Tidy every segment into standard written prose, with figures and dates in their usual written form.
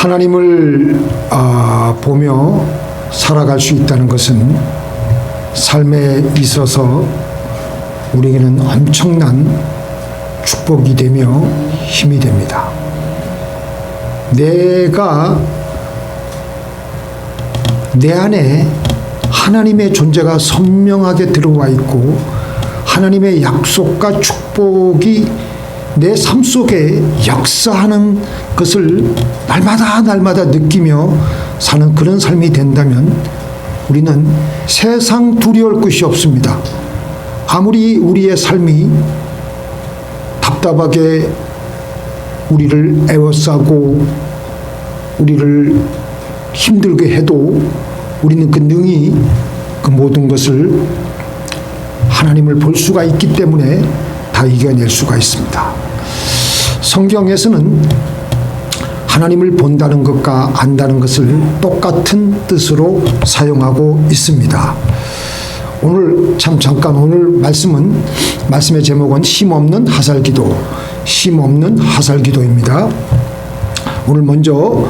하나님을 보며 살아갈 수 있다는 것은 삶에 있어서 우리에게는 엄청난 축복이 되며 힘이 됩니다. 내가 내 안에 하나님의 존재가 선명하게 들어와 있고 하나님의 약속과 축복이 내 삶 속에 역사하는 것을 날마다 느끼며 사는 그런 삶이 된다면 우리는 세상 두려울 것이 없습니다. 아무리 우리의 삶이 답답하게 우리를 애워싸고 우리를 힘들게 해도 우리는 그 능히 그 모든 것을 하나님을 볼 수가 있기 때문에 다 이겨낼 수가 있습니다. 성경에서는 하나님을 본다는 것과 안다는 것을 똑같은 뜻으로 사용하고 있습니다. 오늘 오늘 말씀의 제목은 힘없는 하살기도, 힘없는 하살기도입니다. 오늘 먼저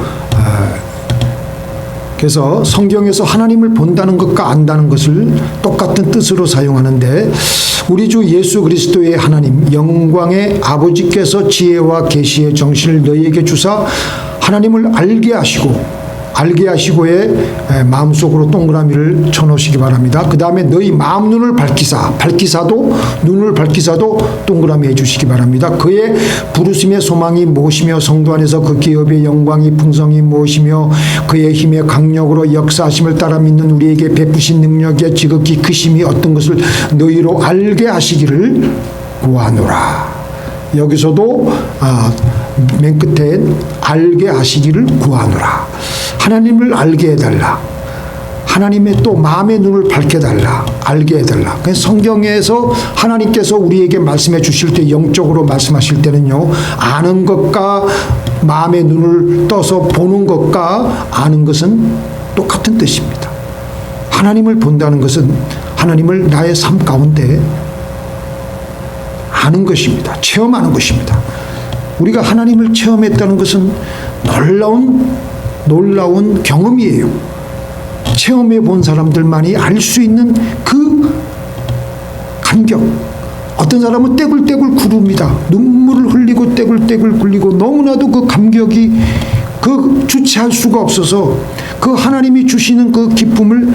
그래서 성경에서 하나님을 본다는 것과 안다는 것을 똑같은 뜻으로 사용하는데 우리 주 예수 그리스도의 하나님 영광의 아버지께서 지혜와 계시의 정신을 너희에게 주사 하나님을 알게 하시고의 마음속으로 동그라미를 쳐놓으시기 바랍니다. 그 다음에 너희 마음 눈을 눈을 밝히사도 동그라미 해주시기 바랍니다. 그의 부르심의 소망이 무엇이며 성도 안에서 그 기업의 영광이 풍성이 무엇이며 그의 힘의 강력으로 역사하심을 따라 믿는 우리에게 베푸신 능력의 지극히 크심이 어떤 것을 너희로 알게 하시기를 구하노라. 여기서도 맨 끝에 알게 하시기를 구하노라. 하나님을 알게 해달라. 하나님의 또 마음의 눈을 밝혀달라. 알게 해달라. 성경에서 하나님께서 우리에게 말씀해 주실 때 영적으로 말씀하실 때는요, 아는 것과 마음의 눈을 떠서 보는 것과 아는 것은 똑같은 뜻입니다. 하나님을 본다는 것은 하나님을 나의 삶 가운데 아는 것입니다. 체험하는 것입니다. 우리가 하나님을 체험했다는 것은 놀라운 경험이에요. 체험해 본 사람들만이 알 수 있는 그 감격. 어떤 사람은 떼굴떼굴 구릅니다. 눈물을 흘리고 떼굴떼굴 굴리고 너무나도 그 감격이 주체할 수가 없어서 그 하나님이 주시는 그 기쁨을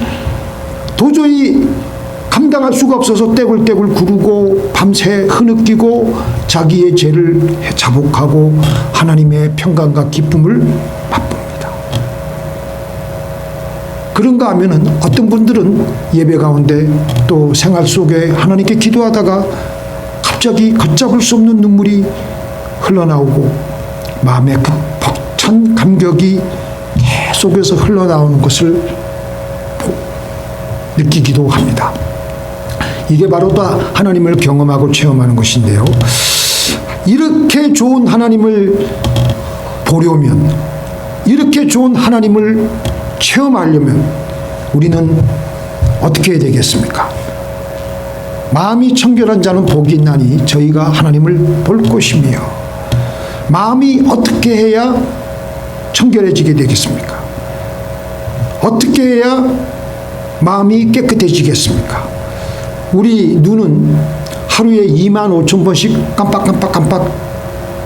도저히 감당할 수가 없어서 떼굴떼굴 구르고 밤새 흐느끼고 자기의 죄를 자복하고 하나님의 평강과 기쁨을 맛봅니다. 그런가 하면은 어떤 분들은 예배 가운데 또 생활 속에 하나님께 기도하다가 갑자기 걷잡을 수 없는 눈물이 흘러나오고 마음에 그 벅찬 감격이 계속해서 흘러나오는 것을 느끼기도 합니다. 이게 바로 다 하나님을 경험하고 체험하는 것인데요. 이렇게 좋은 하나님을 보려면, 이렇게 좋은 하나님을 체험하려면 우리는 어떻게 해야 되겠습니까? 마음이 청결한 자는 복이 있나니 저희가 하나님을 볼 것이며. 마음이 어떻게 해야 청결해지게 되겠습니까? 어떻게 해야 마음이 깨끗해지겠습니까? 우리 눈은 하루에 25,000번씩 깜빡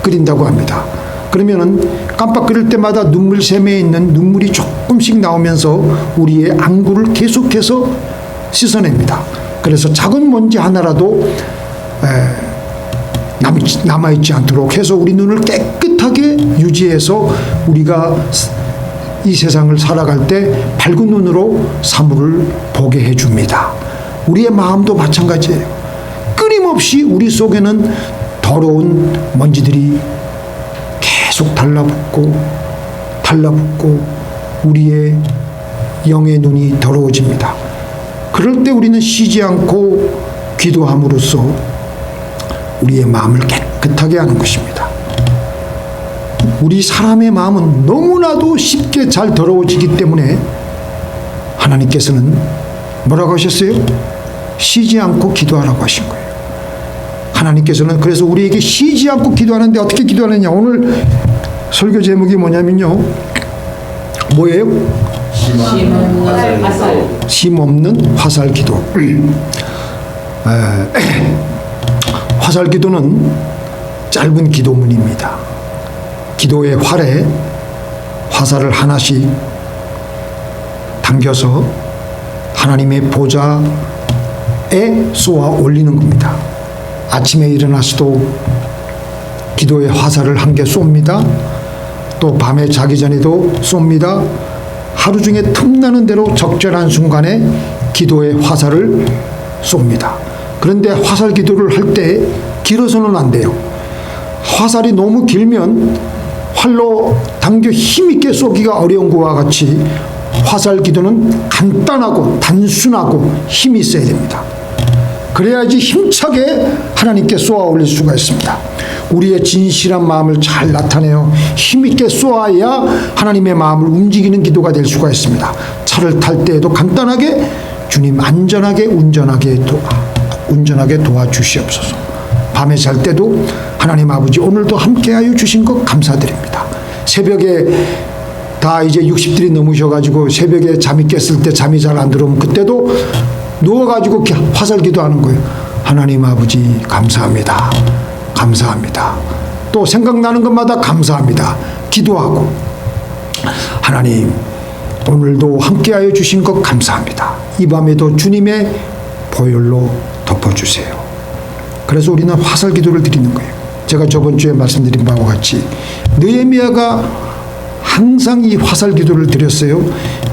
끓인다고 합니다. 그러면은 깜빡거릴 때마다 눈물샘에 있는 눈물이 조금씩 나오면서 우리의 안구를 계속해서 씻어냅니다. 그래서 작은 먼지 하나라도 남아있지 않도록 해서 우리 눈을 깨끗하게 유지해서 우리가 이 세상을 살아갈 때 밝은 눈으로 사물을 보게 해줍니다. 우리의 마음도 마찬가지예요. 끊임없이 우리 속에는 더러운 먼지들이 계속 달라붙고 우리의 영의 눈이 더러워집니다. 그럴 때 우리는 쉬지 않고 기도함으로써 우리의 마음을 깨끗하게 하는 것입니다. 우리 사람의 마음은 너무나도 쉽게 잘 더러워지기 때문에 하나님께서는 뭐라고 하셨어요? 쉬지 않고 기도하라고 하신 거예요. 하나님께서는 그래서 우리에게 쉬지 않고 기도하는데 어떻게 기도하느냐. 오늘 설교 제목이 뭐냐면요, 뭐예요? 화살. 힘없는 화살 기도. 화살 기도는 짧은 기도문입니다. 기도의 활에 화살을 하나씩 당겨서 하나님의 보좌에 쏘아 올리는 겁니다. 아침에 일어나서도 기도의 화살을 한 개 쏩니다. 또 밤에 자기 전에도 쏩니다. 하루 중에 틈나는 대로 적절한 순간에 기도의 화살을 쏩니다. 그런데 화살 기도를 할 때 길어서는 안 돼요. 화살이 너무 길면 활로 당겨 힘있게 쏘기가 어려운 것과 같이 화살 기도는 간단하고 단순하고 힘이 있어야 됩니다. 그래야지 힘차게 하나님께 쏘아 올릴 수가 있습니다. 우리의 진실한 마음을 잘 나타내어 힘있게 쏘아야 하나님의 마음을 움직이는 기도가 될 수가 있습니다. 차를 탈 때에도 간단하게 주님 안전하게 운전하게 도와주시옵소서. 밤에 잘 때도 하나님 아버지 오늘도 함께하여 주신 것 감사드립니다. 새벽에 다 이제 60들이 넘으셔가지고 새벽에 잠이 깼을 때 잠이 잘 안 들어오면 그때도 누워가지고 화살 기도하는 거예요. 하나님 아버지 감사합니다. 감사합니다. 또 생각나는 것마다 감사합니다. 기도하고 하나님 오늘도 함께하여 주신 것 감사합니다. 이 밤에도 주님의 보혈로 덮어주세요. 그래서 우리는 화살 기도를 드리는 거예요. 제가 저번 주에 말씀드린 바와 같이 느헤미야가 항상 이 화살 기도를 드렸어요.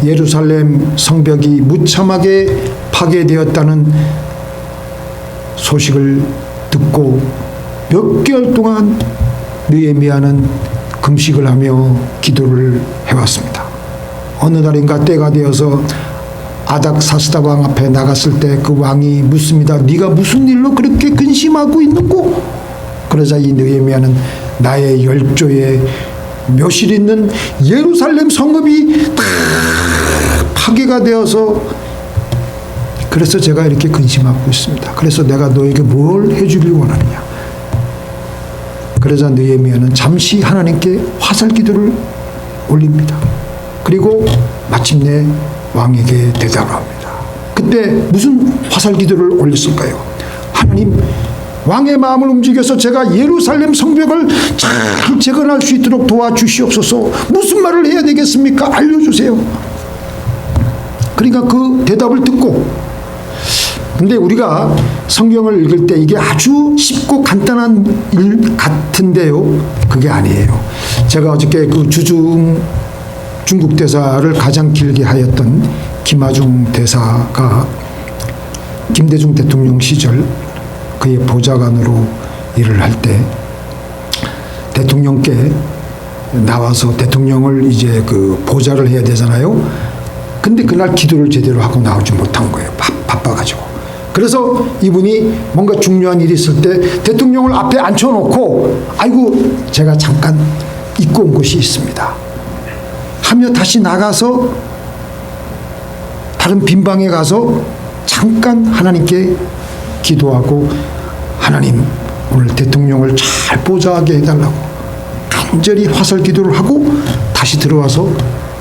예루살렘 성벽이 무참하게 파괴되었다는 소식을 듣고 몇 개월 동안 느헤미야는 금식을 하며 기도를 해왔습니다. 어느 날인가 때가 되어서 아닥사스다 왕 앞에 나갔을 때 그 왕이 묻습니다. 네가 무슨 일로 그렇게 근심하고 있는고? 그러자 이 느헤미야는 나의 열조에 묘실 있는 예루살렘 성읍이 다 파괴가 되어서 그래서 제가 이렇게 근심하고 있습니다. 그래서 내가 너에게 뭘 해주길 원하느냐? 그러자 느헤미야는 잠시 하나님께 화살 기도를 올립니다. 그리고 마침내 왕에게 대답을 합니다. 그때 무슨 화살 기도를 올렸을까요? 하나님, 왕의 마음을 움직여서 제가 예루살렘 성벽을 잘 재건할 수 있도록 도와주시옵소서. 무슨 말을 해야 되겠습니까? 알려주세요. 그러니까 그 대답을 듣고, 근데 우리가 성경을 읽을 때 이게 아주 쉽고 간단한 일 같은데요, 그게 아니에요. 제가 어저께 그 중국 대사를 가장 길게 하였던 김하중 대사가 김대중 대통령 시절 그의 보좌관으로 일을 할 때 대통령께 나와서 대통령을 이제 그 보좌를 해야 되잖아요. 근데 그날 기도를 제대로 하고 나오지 못한 거예요. 바빠가지고. 그래서 이분이 뭔가 중요한 일이 있을 때 대통령을 앞에 앉혀놓고 아이고 제가 잠깐 잊고 온 것이 있습니다 하며 다시 나가서 다른 빈 방에 가서 잠깐 하나님께 기도하고 하나님 오늘 대통령을 잘 보좌하게 해달라고 간절히 화살 기도를 하고 다시 들어와서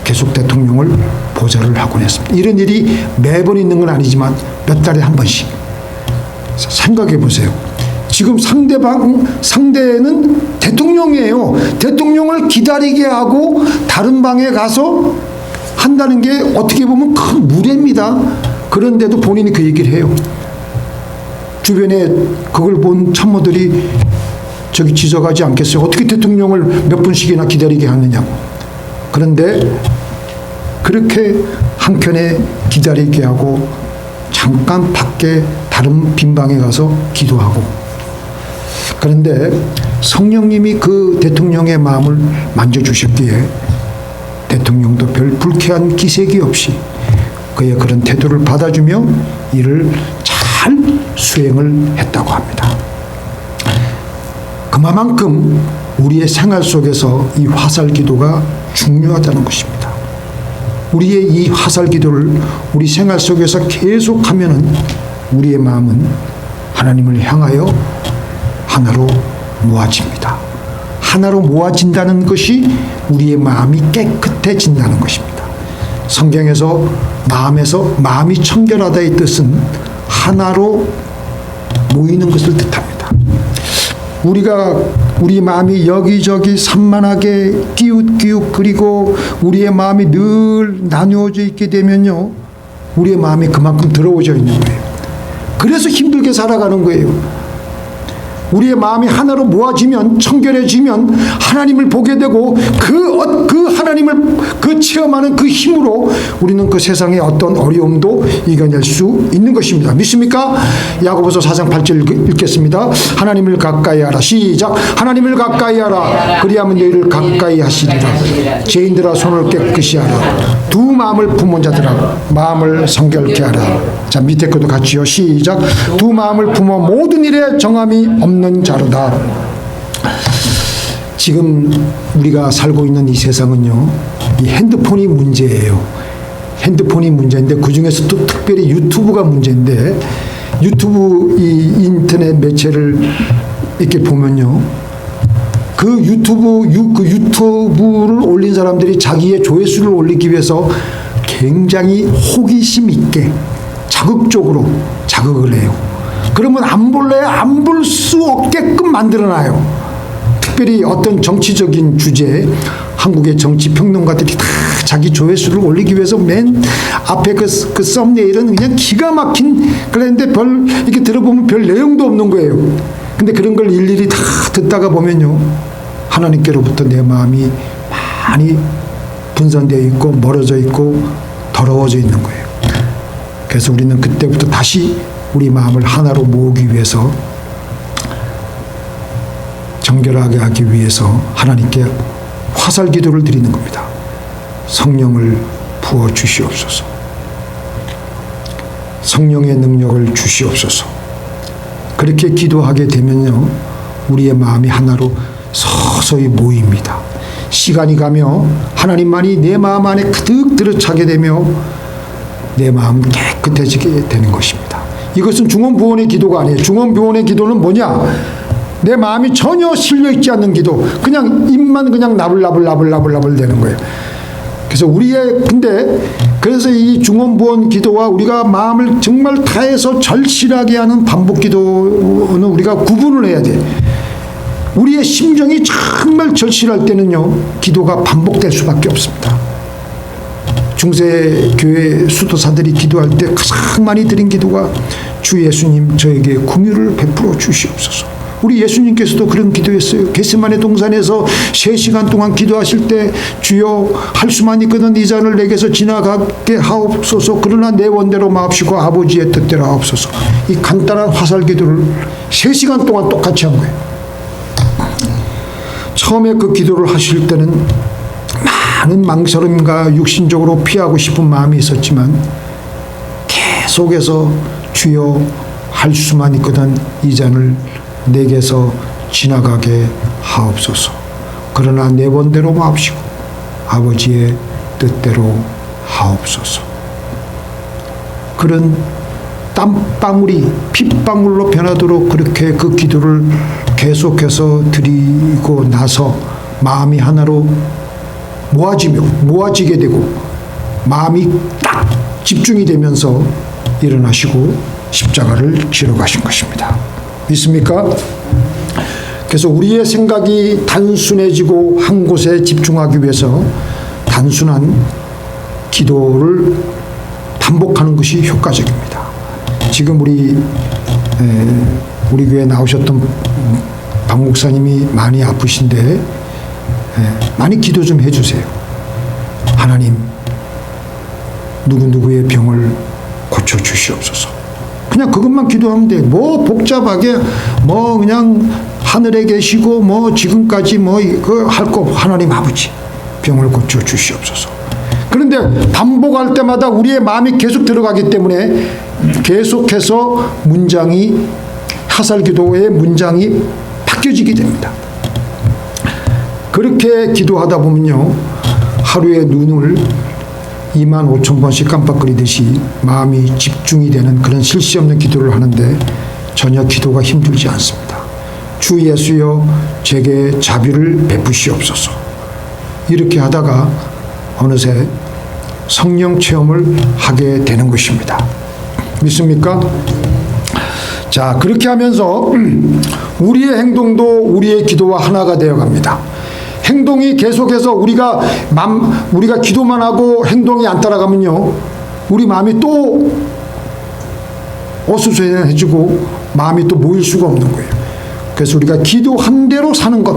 계속 대통령을 보좌를 하곤 했습니다. 이런 일이 매번 있는 건 아니지만 몇 달에 한 번씩. 생각해 보세요. 지금 상대는 대통령이에요. 대통령을 기다리게 하고 다른 방에 가서 한다는 게 어떻게 보면 큰 무례입니다. 그런데도 본인이 그 얘기를 해요. 주변에 그걸 본 참모들이 저기 지적하지 않겠어요? 어떻게 대통령을 몇 분씩이나 기다리게 하느냐고. 그런데 그렇게 한켠에 기다리게 하고 잠깐 밖에 다른 빈방에 가서 기도하고. 그런데 성령님이 그 대통령의 마음을 만져주셨기에 대통령도 별 불쾌한 기색이 없이 그의 그런 태도를 받아주며 이를 잘 수행을 했다고 합니다. 그만큼 우리의 생활 속에서 이 화살 기도가 중요하다는 것입니다. 우리의 이 화살 기도를 우리 생활 속에서 계속하면은 우리의 마음은 하나님을 향하여 하나로 모아집니다. 하나로 모아진다는 것이 우리의 마음이 깨끗해진다는 것입니다. 성경에서 마음이 청결하다의 뜻은 하나로 모이는 것을 뜻합니다. 우리 마음이 여기저기 산만하게 끼웃끼웃 그리고 우리의 마음이 늘 나누어져 있게 되면요, 우리의 마음이 그만큼 더러워져 있는 거예요. 그래서 힘들게 살아가는 거예요. 우리의 마음이 하나로 모아지면, 청결해지면 하나님을 보게 되고 그 하나님을 체험하는 그 힘으로 우리는 그 세상의 어떤 어려움도 이겨낼 수 있는 것입니다. 믿습니까? 야고보서 4장 8절 읽겠습니다. 하나님을 가까이 하라. 시작. 하나님을 가까이 하라. 그리하면 너희를 가까이 하시리라. 죄인들아 손을 깨끗이 하라. 두 마음을 품은 자들아 마음을 성결케 하라. 자, 밑에 것도 같이요. 시작. 두 마음을 품어 모든 일에 정함이 없는 자로다. 지금 우리가 살고 있는 이 세상은요, 이 핸드폰이 문제예요. 핸드폰이 문제인데 그 중에서 또 특별히 유튜브가 문제인데, 유튜브 이 인터넷 매체를 이렇게 보면요, 그 유튜브를 올린 사람들이 자기의 조회수를 올리기 위해서 굉장히 호기심 있게 자극적으로 자극을 해요. 그러면 안 볼래야 안 볼 수 없게끔 만들어놔요. 특별히 어떤 정치적인 주제에 한국의 정치 평론가들이 다 자기 조회수를 올리기 위해서 맨 앞에 그 썸네일은 그냥 기가 막힌 그런데 이렇게 들어보면 별 내용도 없는 거예요. 근데 그런 걸 일일이 다 듣다가 보면요, 하나님께로부터 내 마음이 많이 분산되어 있고 멀어져 있고 더러워져 있는 거예요. 그래서 우리는 그때부터 다시 우리 마음을 하나로 모으기 위해서, 정결하게 하기 위해서 하나님께 화살 기도를 드리는 겁니다. 성령을 부어 주시옵소서. 성령의 능력을 주시옵소서. 그렇게 기도하게 되면요, 우리의 마음이 하나로 서서히 모입니다. 시간이 가며 하나님만이 내 마음 안에 가득 들어차게 되며 내 마음은 깨끗해지게 되는 것입니다. 이것은 중언부언의 기도가 아니에요. 중언부언의 기도는 뭐냐? 내 마음이 전혀 실려있지 않는 기도, 그냥 입만 그냥 나불나불 되는 거예요. 그래서 그래서 이 중언부언 기도와 우리가 마음을 정말 다해서 절실하게 하는 반복 기도는 우리가 구분을 해야 돼. 우리의 심정이 정말 절실할 때는요, 기도가 반복될 수밖에 없습니다. 중세 교회 수도사들이 기도할 때 가장 많이 드린 기도가 주 예수님 저에게 긍휼을 베풀어 주시옵소서. 우리 예수님께서도 그런 기도했어요. 겟세마네 동산에서 3시간 동안 기도하실 때 주여 할 수만 있거든 이 잔을 내게서 지나가게 하옵소서. 그러나 내 원대로 마옵시고 아버지의 뜻대로 하옵소서. 이 간단한 화살 기도를 3시간 동안 똑같이 한 거예요. 처음에 그 기도를 하실 때는 많은 망설임과 육신적으로 피하고 싶은 마음이 있었지만 계속해서 주여 할 수만 있거든 이 잔을 내게서 지나가게 하옵소서. 그러나 내 원대로 마옵시고 아버지의 뜻대로 하옵소서. 그런 땀방울이 핏방울로 변하도록 그렇게 그 기도를 계속해서 드리고 나서 마음이 하나로 모아지게 되고 마음이 딱 집중이 되면서 일어나시고 십자가를 지러 가신 것입니다. 믿습니까? 그래서 우리의 생각이 단순해지고 한 곳에 집중하기 위해서 단순한 기도를 반복하는 것이 효과적입니다. 지금 우리 교회에 나오셨던 박 목사님이 많이 아프신데 많이 기도 좀 해주세요. 하나님, 누구누구의 병을 고쳐주시옵소서. 그냥 그것만 기도하면 돼. 뭐 복잡하게 그냥 하늘에 계시고 지금까지 그 할 거 하나님 아버지 병을 고쳐주시옵소서. 그런데 반복할 때마다 우리의 마음이 계속 들어가기 때문에 계속해서 화살기도의 문장이 바뀌어지게 됩니다. 그렇게 기도하다 보면요, 하루에 눈을 25,000번씩 깜빡거리듯이 마음이 집중이 되는 그런 실시 없는 기도를 하는데 전혀 기도가 힘들지 않습니다. 주 예수여 제게 자비를 베푸시옵소서. 이렇게 하다가 어느새 성령 체험을 하게 되는 것입니다. 믿습니까? 자, 그렇게 하면서 우리의 행동도 우리의 기도와 하나가 되어 갑니다. 행동이 계속해서 우리가 기도만 하고 행동이 안 따라가면요, 우리 마음이 또 어수선해지고 마음이 또 모일 수가 없는 거예요. 그래서 우리가 기도한 대로 사는 것,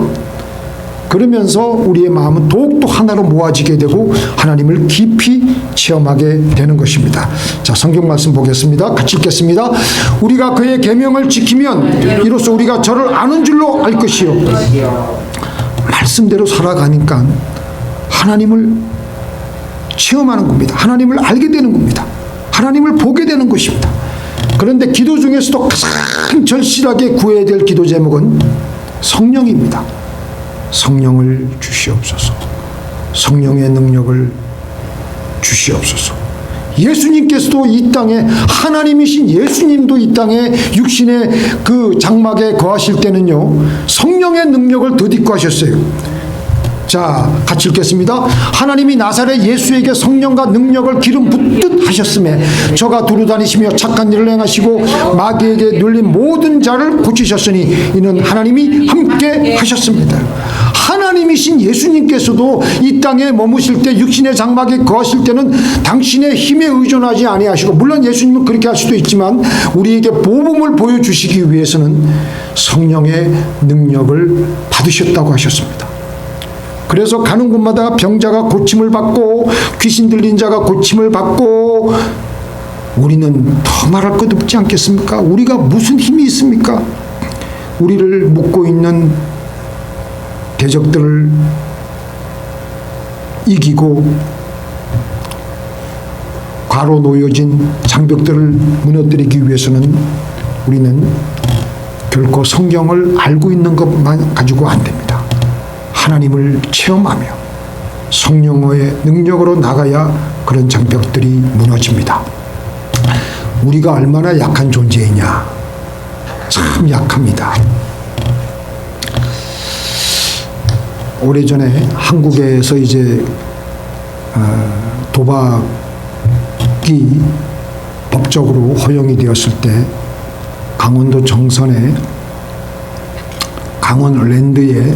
그러면서 우리의 마음은 더욱더 하나로 모아지게 되고 하나님을 깊이 체험하게 되는 것입니다. 자, 성경 말씀 보겠습니다. 같이 읽겠습니다. 우리가 그의 계명을 지키면 이로써 우리가 저를 아는 줄로 알 것이요. 말씀대로 살아가니까 하나님을 체험하는 겁니다. 하나님을 알게 되는 겁니다. 하나님을 보게 되는 것입니다. 그런데 기도 중에서도 가장 절실하게 구해야 될 기도 제목은 성령입니다. 성령을 주시옵소서. 성령의 능력을 주시옵소서. 예수님께서도 이 땅에, 하나님이신 예수님도 이 땅에 육신의 그 장막에 거하실 때는요, 성령의 능력을 덧입고 하셨어요. 자, 같이 읽겠습니다. 하나님이 나사렛 예수에게 성령과 능력을 기름 붓듯 하셨음에 저가 두루다니시며 착한 일을 행하시고 마귀에게 눌린 모든 자를 고치셨으니 이는 하나님이 함께 하셨습니다. 하나님이신 예수님께서도 이 땅에 머무실 때, 육신의 장막에 거하실 때는 당신의 힘에 의존하지 아니하시고, 물론 예수님은 그렇게 할 수도 있지만 우리에게 복음을 보여주시기 위해서는 성령의 능력을 받으셨다고 하셨습니다. 그래서 가는 곳마다 병자가 고침을 받고 귀신 들린 자가 고침을 받고, 우리는 더 말할 것 없지 않겠습니까? 우리가 무슨 힘이 있습니까? 우리를 묶고 있는 대적들을 이기고 과로 놓여진 장벽들을 무너뜨리기 위해서는 우리는 결코 성경을 알고 있는 것만 가지고 안 됩니다. 하나님을 체험하며 성령의 능력으로 나가야 그런 장벽들이 무너집니다. 우리가 얼마나 약한 존재이냐. 참 약합니다. 오래전에 한국에서 이제 도박이 법적으로 허용이 되었을 때 강원도 정선에 강원랜드에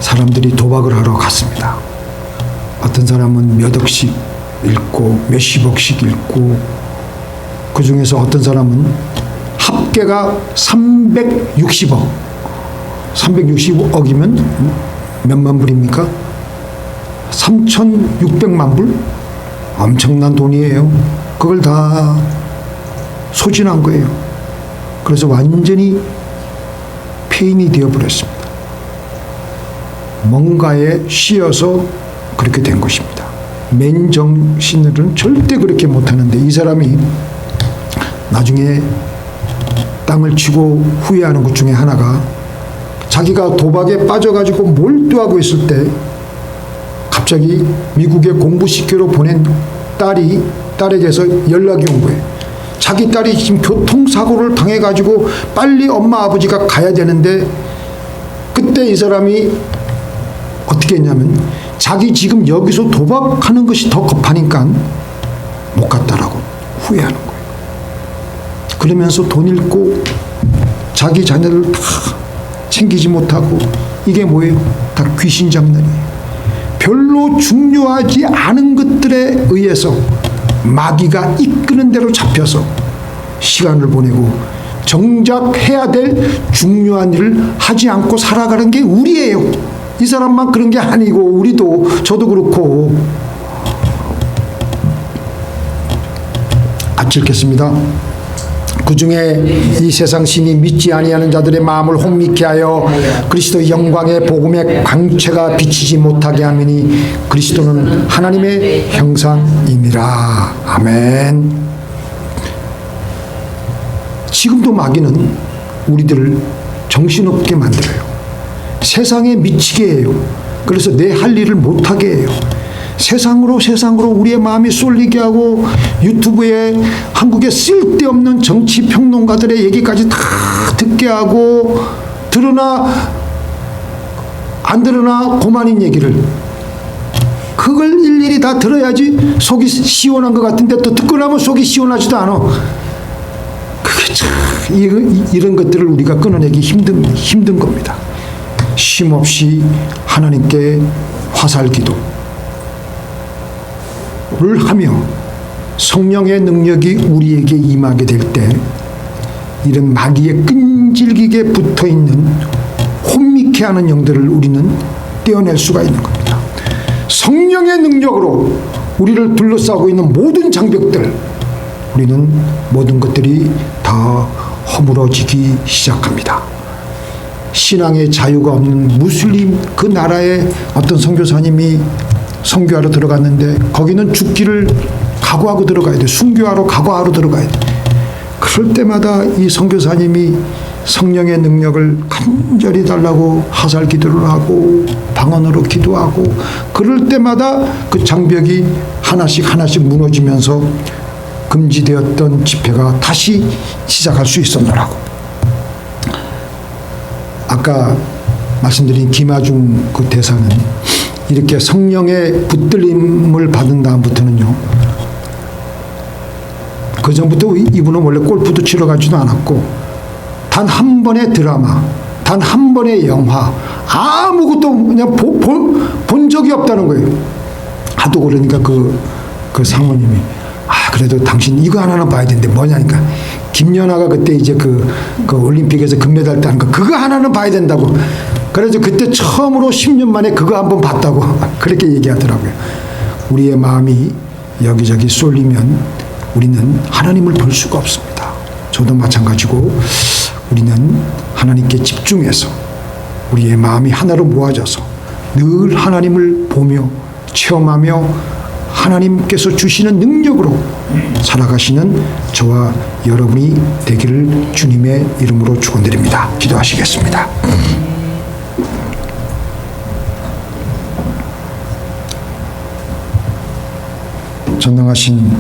사람들이 도박을 하러 갔습니다. 어떤 사람은 몇 억씩 잃고 몇십억씩 잃고, 그 중에서 어떤 사람은 합계가 360억, 360억이면 몇만 불입니까? 3,600만 불? 엄청난 돈이에요. 그걸 다 소진한 거예요. 그래서 완전히 폐인이 되어버렸습니다. 뭔가에 씌어서 그렇게 된 것입니다. 맨정신으로는 절대 그렇게 못하는데, 이 사람이 나중에 땅을 치고 후회하는 것 중에 하나가, 자기가 도박에 빠져가지고 몰두하고 있을 때 갑자기 미국에 공부시키러 보낸 딸에게서 연락이 온 거예요. 자기 딸이 지금 교통사고를 당해가지고 빨리 엄마 아버지가 가야 되는데, 그때 이 사람이 어떻게 했냐면, 자기 지금 여기서 도박하는 것이 더 급하니까 못 갔다라고 후회하는 거예요. 그러면서 돈 잃고 자기 자녀를 다 챙기지 못하고, 이게 뭐예요? 다 귀신 장난이에요. 별로 중요하지 않은 것들에 의해서 마귀가 이끄는 대로 잡혀서 시간을 보내고, 정작 해야 될 중요한 일을 하지 않고 살아가는 게 우리예요. 이 사람만 그런 게 아니고 우리도, 저도 그렇고. 같이 읽겠습니다. 그 중에 이 세상 신이 믿지 아니하는 자들의 마음을 혼미케 하여 그리스도의 영광의 복음의 광채가 비치지 못하게 하미니 그리스도는 하나님의 형상이니라. 아멘. 지금도 마귀는 우리들을 정신없게 만들어요. 세상에 미치게 해요. 그래서 내 할 일을 못하게 해요. 세상으로 우리의 마음이 쏠리게 하고, 유튜브에 한국의 쓸데없는 정치 평론가들의 얘기까지 다 듣게 하고, 들으나 안 들으나 고만인 얘기를, 그걸 일일이 다 들어야지 속이 시원한 것 같은데 또 듣고 나면 속이 시원하지도 않아. 그게 참 이런 것들을 우리가 끊어내기 힘든 겁니다. 쉼없이 하나님께 화살기도를 하며 성령의 능력이 우리에게 임하게 될 때 이런 마귀에 끈질기게 붙어있는 혼미케 하는 영들을 우리는 떼어낼 수가 있는 겁니다. 성령의 능력으로 우리를 둘러싸고 있는 모든 장벽들, 우리는 모든 것들이 다 허물어지기 시작합니다. 신앙의 자유가 없는 무슬림 그 나라에 어떤 선교사님이 선교하러 들어갔는데 거기는 죽기를 각오하고 들어가야 돼. 순교하러 각오하러 들어가야 돼. 그럴 때마다 이 선교사님이 성령의 능력을 간절히 달라고 화살 기도를 하고 방언으로 기도하고 그럴 때마다 그 장벽이 하나씩 하나씩 무너지면서 금지되었던 집회가 다시 시작할 수 있었노라고. 아까 말씀드린 김아중 그 대사는 이렇게 성령의 붙들림을 받은 다음부터는요, 그 전부터 이분은 원래 골프도 치러 가지도 않았고 단 한 번의 드라마, 단 한 번의 영화, 아무것도 그냥 본 적이 없다는 거예요. 하도 그러니까 그 상무님이 그래도 당신 이거 하나는 봐야 되는데 뭐냐니까, 김연아가 그때 이제 그 올림픽에서 금메달 따는 거 그거 하나는 봐야 된다고. 그래서 그때 처음으로 10년 만에 그거 한번 봤다고 그렇게 얘기하더라고요. 우리의 마음이 여기저기 쏠리면 우리는 하나님을 볼 수가 없습니다. 저도 마찬가지고 우리는 하나님께 집중해서 우리의 마음이 하나로 모아져서 늘 하나님을 보며 체험하며 하나님께서 주시는 능력으로 살아가시는 저와 여러분이 되기를 주님의 이름으로 축원드립니다. 기도하시겠습니다. 전능하신